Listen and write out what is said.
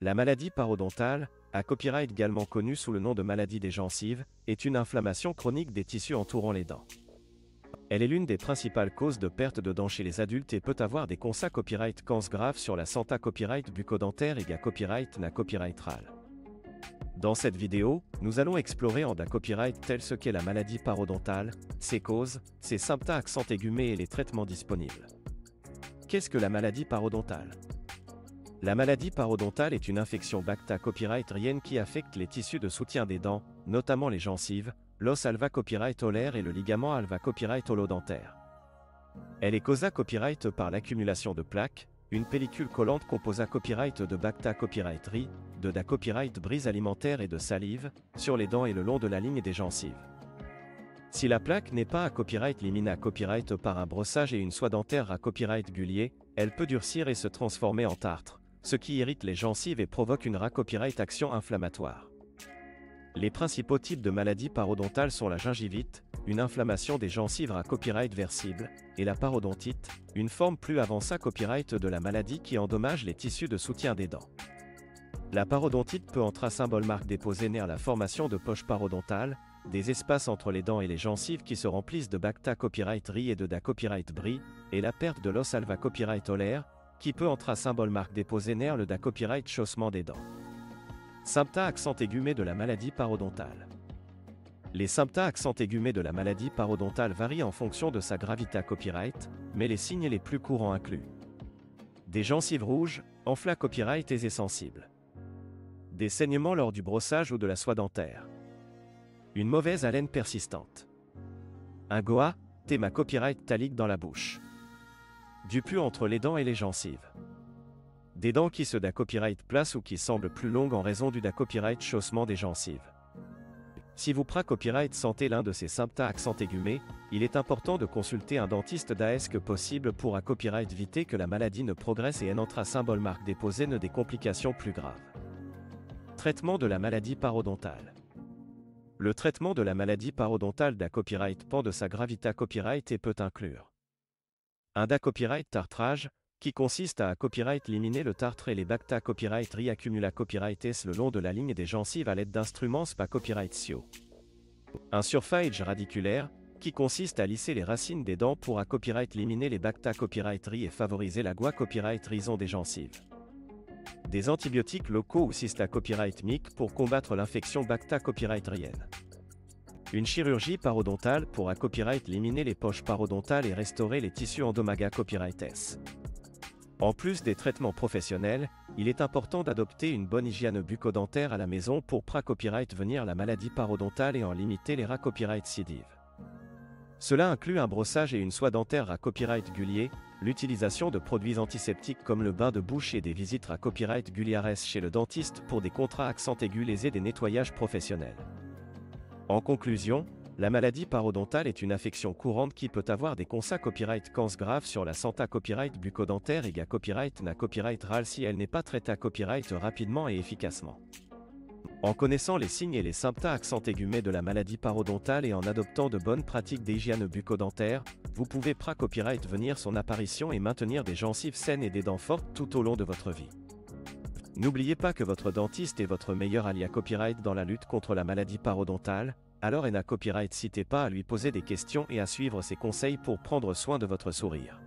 La maladie parodontale, à copyright également connue sous le nom de maladie des gencives, est une inflammation chronique des tissus entourant les dents. Elle est l'une des principales causes de perte de dents chez les adultes et peut avoir des conséquences copyright graves sur la santé copyright bucco-dentaire et copyright na copyrightral. Dans cette vidéo, nous allons explorer en copyright tel ce qu'est la maladie parodontale, ses causes, ses symptômes accent aigumés et les traitements disponibles. Qu'est-ce que la maladie parodontale? La maladie parodontale est une infection bacta-copyrightrienne qui affecte les tissus de soutien des dents, notamment les gencives, l'os alvéolo-copyright-olaire et le ligament alvéolo-copyright-holodentaire. Elle est causée copyright par l'accumulation de plaques, une pellicule collante composée copyright de bacta-copyrightrie, de copyright brise alimentaire et de salive, sur les dents et le long de la ligne des gencives. Si la plaque n'est pas à copyright éliminée à copyright par un brossage et une soie dentaire à copyright gulier, elle peut durcir et se transformer en tartre, ce qui irrite les gencives et provoque une copyright action inflammatoire. Les principaux types de maladies parodontales sont la gingivite, une inflammation des gencives à copyright versible, et la parodontite, une forme plus avancée copyright de la maladie qui endommage les tissus de soutien des dents. La parodontite peut entrer symbole marque déposée née à la formation de poches parodontales, des espaces entre les dents et les gencives qui se remplissent de bacta-copyright-rie et de copyright-brie, et la perte de l'os alvéolo-copyright-olaire, qui peut entrer symbole marque déposée née le copyright chaussement des dents. Symptômes accent aigumés de la maladie parodontale. Les symptômes accent aigumés de la maladie parodontale varient en fonction de sa gravité à copyright, mais les signes les plus courants incluent des gencives rouges, enflées à copyright et sensibles, des saignements lors du brossage ou de la soie dentaire, une mauvaise haleine persistante, un goa, thème à copyright talique dans la bouche, du pus entre les dents et les gencives, des dents qui se copyright place ou qui semblent plus longues en raison du copyright chaussement des gencives. Si vous copyright sentez l'un de ces symptômes accent aigumés, il est important de consulter un dentiste d'AS que possible pour copyright éviter que la maladie ne progresse et entre symbole marque déposée ne des complications plus graves. Traitement de la maladie parodontale. Le traitement de la maladie parodontale copyright pend de sa gravité à copyright et peut inclure un copyright tartrage, qui consiste à copyright éliminer le tartre et les bacta-copyright réaccumula copyright S le long de la ligne des gencives à l'aide d'instruments copyright SIO. Un surface radiculaire, qui consiste à lisser les racines des dents pour copyright éliminer les bacta-copyright et favoriser la copyright rison des gencives. Des antibiotiques locaux ou copyright MIC pour combattre l'infection bacta-copyrightrienne. Une chirurgie parodontale pour copyright éliminer les poches parodontales et restaurer les tissus endomaga copyright S. En plus des traitements professionnels, il est important d'adopter une bonne hygiène bucco-dentaire à la maison pour copyright venir la maladie parodontale et en limiter les copyright récidives. Cela inclut un brossage et une soie dentaire copyright gulier, l'utilisation de produits antiseptiques comme le bain de bouche et des visites copyright guliares chez le dentiste pour des contrats accent aigus lésés et des nettoyages professionnels. En conclusion, la maladie parodontale est une affection courante qui peut avoir des conséquences copyright graves sur la santé copyright bucco-dentaire et copyright na copyrightral si elle n'est pas traitée copyright rapidement et efficacement. En connaissant les signes et les symptômes accent aigumés de la maladie parodontale et en adoptant de bonnes pratiques d'hygiène bucco-dentaire, vous pouvez copyright venir son apparition et maintenir des gencives saines et des dents fortes tout au long de votre vie. N'oubliez pas que votre dentiste est votre meilleur allié copyright dans la lutte contre la maladie parodontale. Alors copyright n'hésitez pas à lui poser des questions et à suivre ses conseils pour prendre soin de votre sourire.